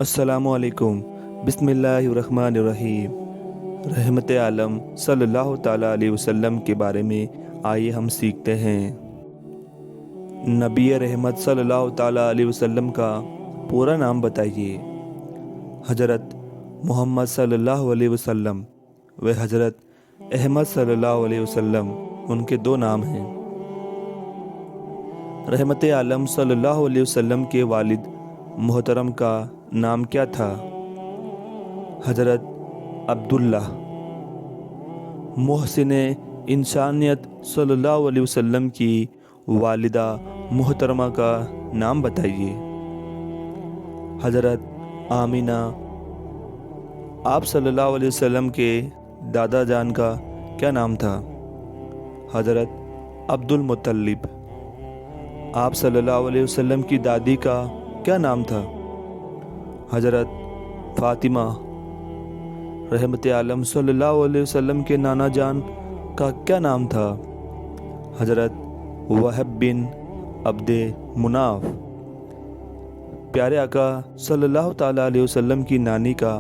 अस्सलामुअलैकुम। बिस्मिल्लाहिर्रहमानिर्रहीम। रहमत आलम सल्लल्लाहु ताला अलैहि वसल्लम के बारे में आइए हम सीखते हैं। नबी रहमत सल्लल्लाहु ताला अलैहि वसल्लम का पूरा नाम बताइए। हज़रत मोहम्मद सल्लल्लाहु अलैहि वसल्लम व हज़रत अहमद सल्लल्लाहु अलैहि वसल्लम उनके दो नाम हैं। रहमत आलम सल्लल्लाहु अलैहि वसल्लम के वालिद मोहतरम का नाम क्या था? हज़रत अब्दुल्ला। मोहसिन इंसानियत सल्लल्लाहु अलैहि वसल्लम की वालिदा मोहतरमा का नाम बताइए। हज़रत आमिना। आप सल्लल्लाहु अलैहि वसल्लम के दादा जान का क्या नाम था? हज़रत अब्दुल मुत्तलिब। आप सल्लल्लाहु अलैहि वसल्लम की दादी का क्या नाम था? हज़रत फ़ातिमा। रहमत आलम सल्लल्लाहु अलैहि वसल्लम के नाना जान का क्या नाम था? हज़रत वहब बिन अब्दे मुनाफ। प्यारे आका सल्लल्लाहु ताला अलैहि वसल्लम की नानी का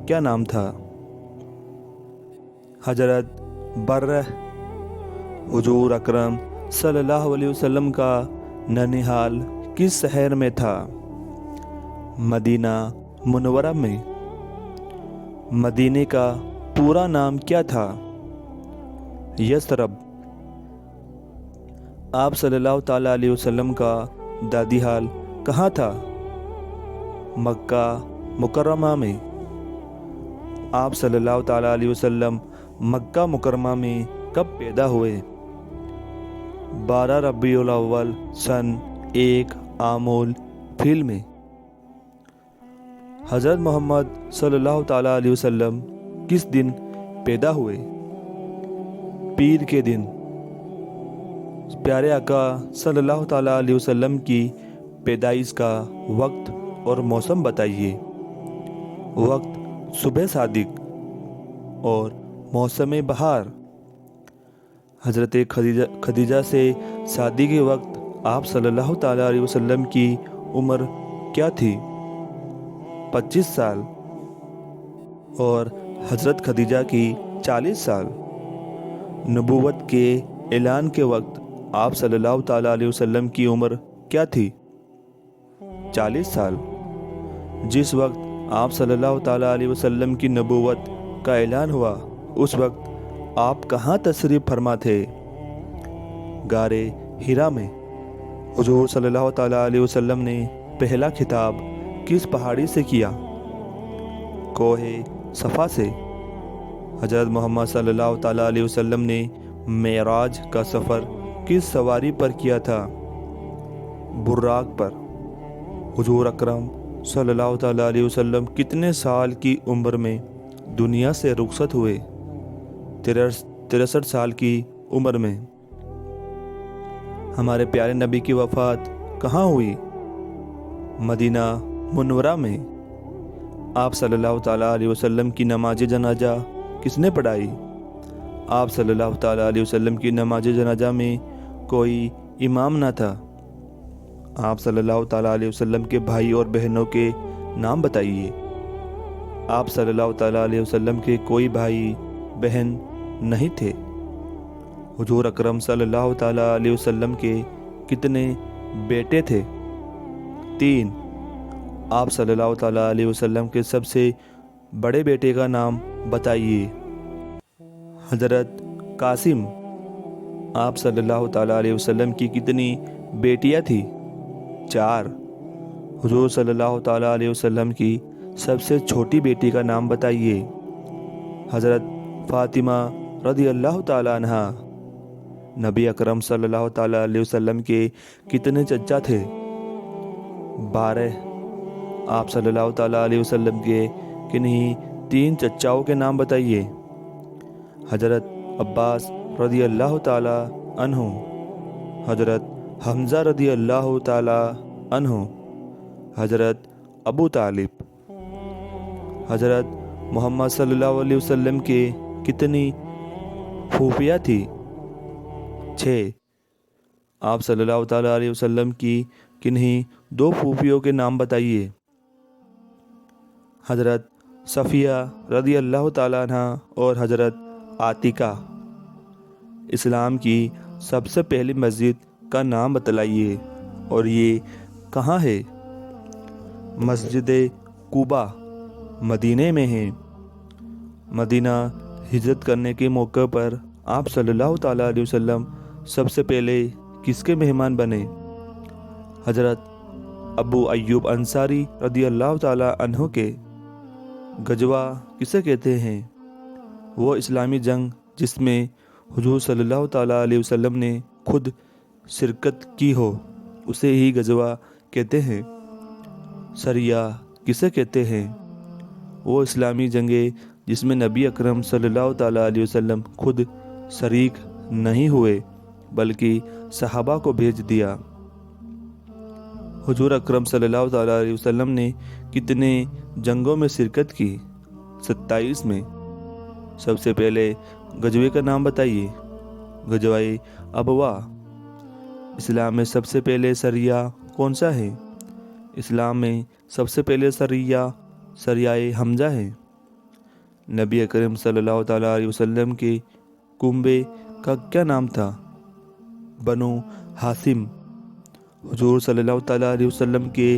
क्या नाम था? हज़रत बर्रह। हुजूर अकरम सल्लल्लाहु अलैहि वसल्लम का ननिहाल किस शहर में था? मदीना मुनव्वरा में। मदीने का पूरा नाम क्या था? यसरब। आप सल्लल्लाहु ताला अलैहि वसल्लम का दादीहाल कहाँ था? मक्का मुकर्रमा में। आप सल्लल्लाहु ताला अलैहि वसल्लम मक्का मुकर्रमा में कब पैदा हुए? 12 रबीउल अव्वल सन 1 आमूल फिल में। हज़रत मोहम्मद सल्लल्लाहु ताला अलैहि वसल्लम किस दिन पैदा हुए? पीर के दिन। प्यारे आका सल्लल्लाहु ताला अलैहि वसल्लम की पैदाइश का वक्त और मौसम बताइए। वक्त सुबह सादिक और मौसम बहार। हज़रत खदीजा से शादी के वक्त आप सल्लल्लाहु ताला अलैहि वसल्लम की उम्र क्या थी? 25 साल। और हज़रत खदीजा की 40 साल। नबूवत के ऐलान के वक्त आप सल्लल्लाहु ताला अलैहि वसल्लम की उम्र क्या थी? 40 साल। जिस वक्त आप सल्लल्लाहु ताला अलैहि वसल्लम की नबूवत का ऐलान हुआ उस वक्त आप कहाँ तशरीफ़ फरमा थे? गारे हिरा में। हुजूर सल्लल्लाहु ताला अलैहि वसल्लम ने पहला खिताब किस पहाड़ी से किया? कोहे सफ़ा से। हज़रत मोहम्मद सल्लल्लाहु ताला अलैहि वसल्लम ने मेराज का सफ़र किस सवारी पर किया था? बुर्राक पर। हुजूर अकरम सल्लल्लाहु ताला अलैहि वसल्लम कितने साल की उम्र में दुनिया से रुखसत हुए? 63 साल की उम्र में। हमारे प्यारे नबी की वफ़ात कहाँ हुई? मदीना मुनव्वरा में। आप सल्लल्लाहु ताला अलैहि वसल्लम की नमाज जनाजा किसने पढ़ाई? आप सल्लल्लाहु ताला अलैहि वसल्लम की नमाज जनाजा में कोई इमाम ना था। आप सल्लल्लाहु ताला अलैहि वसल्लम के भाई और बहनों के नाम बताइए। आप सल्लल्लाहु ताला अलैहि वसल्लम के कोई भाई बहन नहीं थे। हुजूर अकरम सल्लल्लाहु ताला अलैहि वसल्लम के कितने बेटे थे? 3। आप सल्लल्लाहु ताला अलैहि वसल्लम के सबसे बड़े बेटे का नाम बताइए। हज़रत कासिम। आप सल्लल्लाहु ताला अलैहि वसल्लम की कितनी बेटियां थी? 4। हुजूर सल्लल्लाहु ताला अलैहि वसल्लम की सबसे छोटी बेटी का नाम बताइए। हज़रत फ़ातिमा रज़ी अल्लाह ताला अन्हा। नबी अकरम सल्लल्लाहु ताला अलैहि वसल्लम के कितने चचा थे? 12। आप सल्लल्लाहु ताला अलैहि वसल्लम के किन्हीं 3 चचाओं के नाम बताइए। हज़रत अब्बास रज़ी अल्लाह ताला अन्हु। हज़रत हमज़ा रज़ी अल्लाह ताला अन्हु। हज़रत अबू तालिब। हज़रत मोहम्मद सल्लल्लाहु अलैहि वसल्लम के कितनी फूफियाँ थी? 6। आप सल्लल्लाहु ताला अलैहि वसल्लम की किन्हीं 2 फूफियों के नाम बताइए। हज़रत सफ़िया रज़ी अल्लाह ताला अन्हा और हज़रत आतिका। इस्लाम की सबसे पहली मस्जिद का नाम बतलाइए और ये कहाँ है? मस्जिद कुबा मदीने में है। मदीना हिजरत करने के मौके पर आप सल्लल्लाहु ताला अलैहि वसल्लम सबसे पहले किसके मेहमान बने? हज़रत अबू अय्यूब अंसारी रज़ी अल्लाह ताला अन्हु के। गजवा किसे कहते हैं? वो इस्लामी जंग जिसमें हुजूर सल्लल्लाहु ताला अलैहि वसल्लम ने खुद शिरकत की हो, उसे ही गजवा कहते हैं। सरिया किसे कहते हैं? वो इस्लामी जंगे जिसमें नबी अकरम सल्लल्लाहु ताला अलैहि वसल्लम खुद शरीक नहीं हुए बल्कि सहाबा को भेज दिया। हुजूर अकरम सल्लल्लाहु ताला अलैहि वसल्लम ने कितने जंगों में शिरकत की? 27 में। सबसे पहले गजवे का नाम बताइए। गजवाए अबवा। इस्लाम में सबसे पहले सरिया कौन सा है? इस्लाम में सबसे पहले सरियाए हमजा है। नबी करीम सल्लल्लाहु ताला अलैहि वसल्लम के कुंबे का क्या नाम था? बनु हासिम। हुजूर सल्लल्लाहु ताला अलैहि वसल्लम के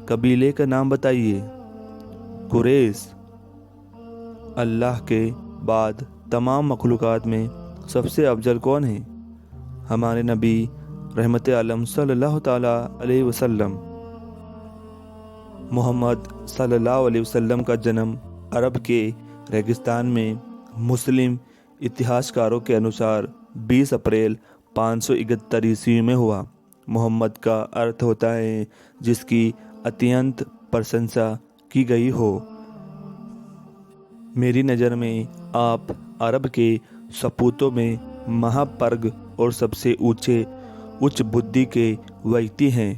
कबीले का नाम बताइए। कुरैश। अल्लाह के बाद तमाम मखलूक़ात में सबसे अफजल कौन है? हमारे नबी रहमत आलम सल्लल्लाहु ताला अलैहि वसल्लम। मोहम्मद सल्लल्लाहु अलैहि वसल्लम का जन्म अरब के रेगिस्तान में मुस्लिम इतिहासकारों के अनुसार 20 अप्रैल 571 ईस्वी में हुआ। मोहम्मद का अर्थ होता है जिसकी अत्यंत प्रशंसा की गई हो। मेरी नज़र में आप अरब के सपूतों में महापर्ग और सबसे उच्च बुद्धि के व्यक्ति हैं।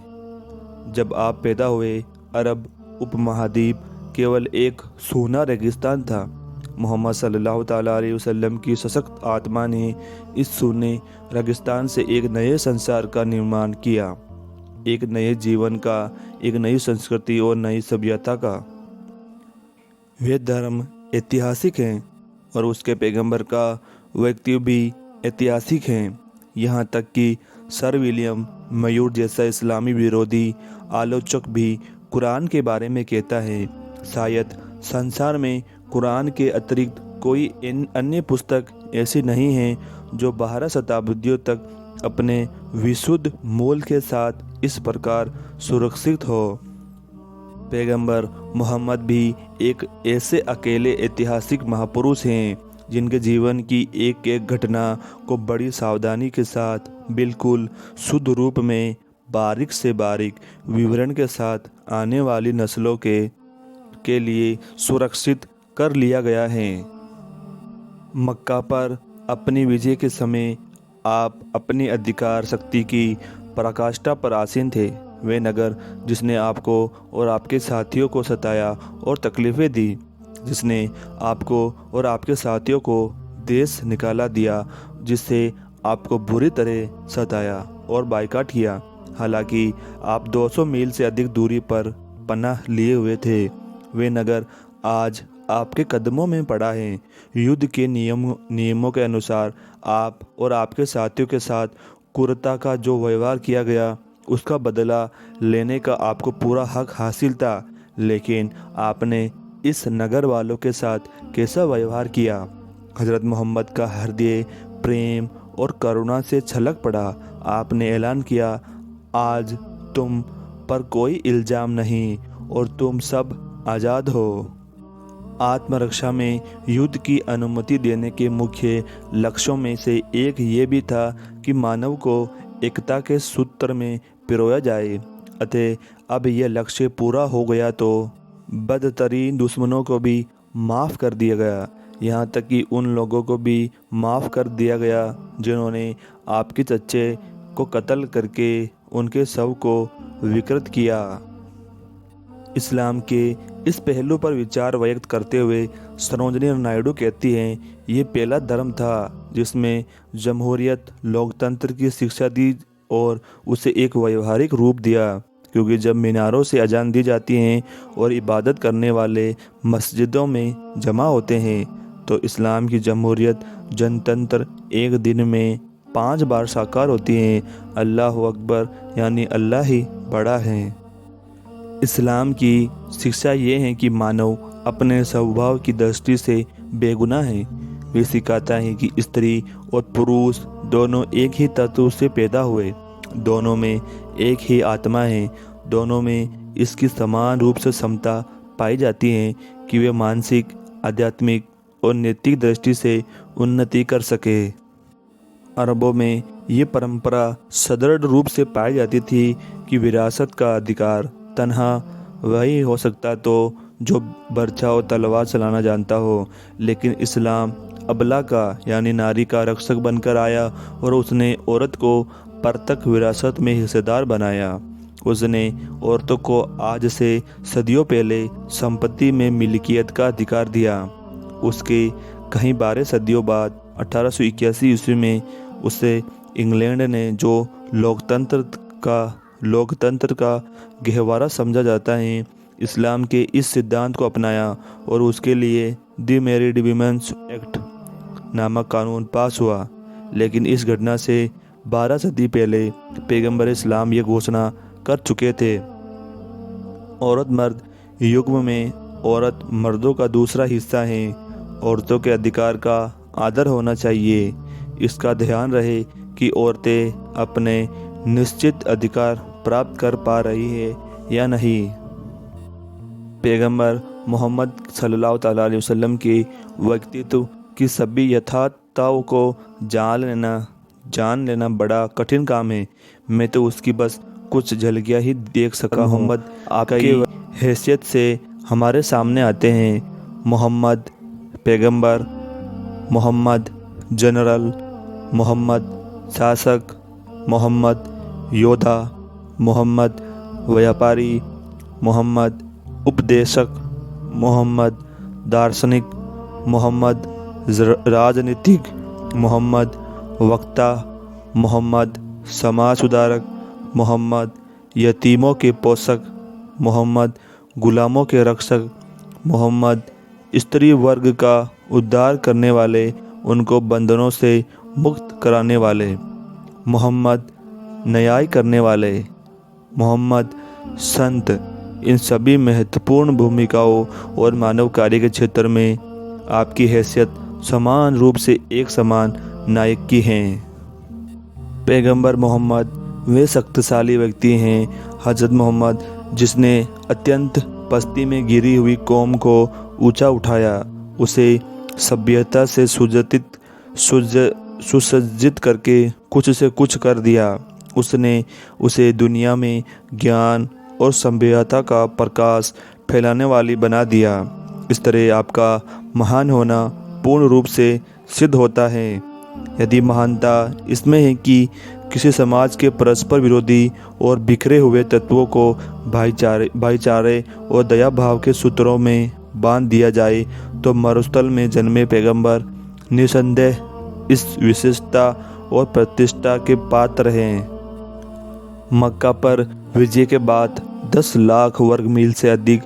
जब आप पैदा हुए अरब उपमहाद्वीप केवल एक सूना रेगिस्तान था। मोहम्मद सल्लल्लाहु ताला अलैहि वसल्लम की सशक्त आत्मा ने इस सूने रेगिस्तान से एक नए संसार का निर्माण किया, एक नए जीवन का, एक नई संस्कृति और नई सभ्यता का। वे धर्म ऐतिहासिक हैं और उसके पैगंबर का व्यक्तित्व भी ऐतिहासिक हैं। यहाँ तक कि सर विलियम मयूर जैसा इस्लामी विरोधी आलोचक भी कुरान के बारे में कहता है, शायद संसार में कुरान के अतिरिक्त कोई अन्य पुस्तक ऐसी नहीं है जो 12 शताब्दियों तक अपने विशुद्ध मूल के साथ इस प्रकार सुरक्षित हो। पैगंबर मोहम्मद भी एक ऐसे अकेले ऐतिहासिक महापुरुष हैं जिनके जीवन की एक एक घटना को बड़ी सावधानी के साथ बिल्कुल शुद्ध रूप में बारीक से बारीक विवरण के साथ आने वाली नस्लों के लिए सुरक्षित कर लिया गया है। मक्का पर अपनी विजय के समय आप अपनी अधिकार शक्ति की पराकाष्ठा पर आसीन थे। वे नगर जिसने आपको और आपके साथियों को सताया और तकलीफ़ें दी, जिसने आपको और आपके साथियों को देश निकाला दिया, जिससे आपको बुरी तरह सताया और बाइकाट किया, हालांकि आप 200 मील से अधिक दूरी पर पनाह लिए हुए थे। वे नगर आज आपके कदमों में पड़ा है। युद्ध के नियमों के अनुसार आप और आपके साथियों के साथ क्रूरता का जो व्यवहार किया गया उसका बदला लेने का आपको पूरा हक हासिल था, लेकिन आपने इस नगर वालों के साथ कैसा व्यवहार किया? हज़रत मोहम्मद का हृदय प्रेम और करुणा से छलक पड़ा। आपने ऐलान किया, आज तुम पर कोई इल्ज़ाम नहीं और तुम सब आज़ाद हो। आत्मरक्षा में युद्ध की अनुमति देने के मुख्य लक्ष्यों में से एक ये भी था कि मानव को एकता के सूत्र में पिरोया जाए। अतः अब यह लक्ष्य पूरा हो गया तो बदतरीन दुश्मनों को भी माफ़ कर दिया गया, यहाँ तक कि उन लोगों को भी माफ़ कर दिया गया जिन्होंने आपके चच्चे को कत्ल करके उनके शव को विकृत किया। इस्लाम के इस पहलू पर विचार व्यक्त करते हुए सरोजिनी नायडू कहती हैं, ये पहला धर्म था जिसमें जमहूरियत लोकतंत्र की शिक्षा दी और उसे एक व्यवहारिक रूप दिया, क्योंकि जब मीनारों से अजान दी जाती हैं और इबादत करने वाले मस्जिदों में जमा होते हैं तो इस्लाम की जमहूरियत जनतंत्र एक दिन में 5 बार साकार होती हैं। अल्लाह अकबर यानी अल्लाह ही बड़ा है। इस्लाम की शिक्षा ये है कि मानव अपने स्वभाव की दृष्टि से बेगुनाह है। वे सिखाता है कि स्त्री और पुरुष दोनों एक ही तत्व से पैदा हुए, दोनों में एक ही आत्मा है, दोनों में इसकी समान रूप से क्षमता पाई जाती है कि वे मानसिक, आध्यात्मिक और नैतिक दृष्टि से उन्नति कर सके। अरबों में ये परंपरा सदृढ़ रूप से पाई जाती थी कि विरासत का अधिकार तन्हा वही हो सकता तो जो बर्छा और तलवार चलाना जानता हो, लेकिन इस्लाम अबला का यानी नारी का रक्षक बनकर आया और उसने औरत को परतक विरासत में हिस्सेदार बनाया। उसने औरतों को आज से सदियों पहले संपत्ति में मिल्कियत का अधिकार दिया। उसके कहीं 12 सदियों बाद 1881 ईस्वी में उसे इंग्लैंड ने जो लोकतंत्र का गहवारा समझा जाता है, इस्लाम के इस सिद्धांत को अपनाया और उसके लिए द मैरिड वीमेंस एक्ट नामक कानून पास हुआ। लेकिन इस घटना से 12 सदी पहले पैगंबर इस्लाम ये घोषणा कर चुके थे, औरत मर्द युग में औरत मर्दों का दूसरा हिस्सा है। औरतों के अधिकार का आदर होना चाहिए। इसका ध्यान रहे कि औरतें अपने निश्चित अधिकार प्राप्त कर पा रही है या नहीं। पैगंबर मोहम्मद सल्लल्लाहु अलैहि वसल्लम के व्यक्तित्व की सभी यथार्थताओं को जान लेना बड़ा कठिन काम है। मैं तो उसकी बस कुछ झलकियाँ ही देख सका हूँ। मोहम्मद आपकी हैसियत से हमारे सामने आते हैं। मोहम्मद पैगंबर, मोहम्मद जनरल, मोहम्मद शासक, मोहम्मद योद्धा, मोहम्मद व्यापारी, मोहम्मद उपदेशक, मोहम्मद दार्शनिक, मोहम्मद राजनीतिक, मोहम्मद वक्ता, मोहम्मद समाज सुधारक, मोहम्मद यतीमों के पोषक, मोहम्मद गुलामों के रक्षक, मोहम्मद स्त्री वर्ग का उद्धार करने वाले, उनको बंधनों से मुक्त कराने वाले, मोहम्मद न्याय करने वाले, मोहम्मद संत। इन सभी महत्वपूर्ण भूमिकाओं और मानव कार्य के क्षेत्र में आपकी हैसियत समान रूप से एक समान नायक की है। पैगंबर मोहम्मद वे शक्तिशाली व्यक्ति हैं, हज़रत मोहम्मद जिसने अत्यंत पस्ती में गिरी हुई कौम को ऊंचा उठाया, उसे सभ्यता से सुसज्जित करके कुछ से कुछ कर दिया। उसने उसे दुनिया में ज्ञान और सभ्यता का प्रकाश फैलाने वाली बना दिया। इस तरह आपका महान होना पूर्ण रूप से सिद्ध होता है। यदि महानता इसमें है कि किसी समाज के परस्पर विरोधी और बिखरे हुए तत्वों को भाईचारे और दया भाव के सूत्रों में बांध दिया जाए, तो मरुस्थल में जन्मे पैगंबर निसंदेह इस विशेषता और प्रतिष्ठा के पात्र हैं। मक्का पर विजय के बाद 10 लाख वर्ग मील से अधिक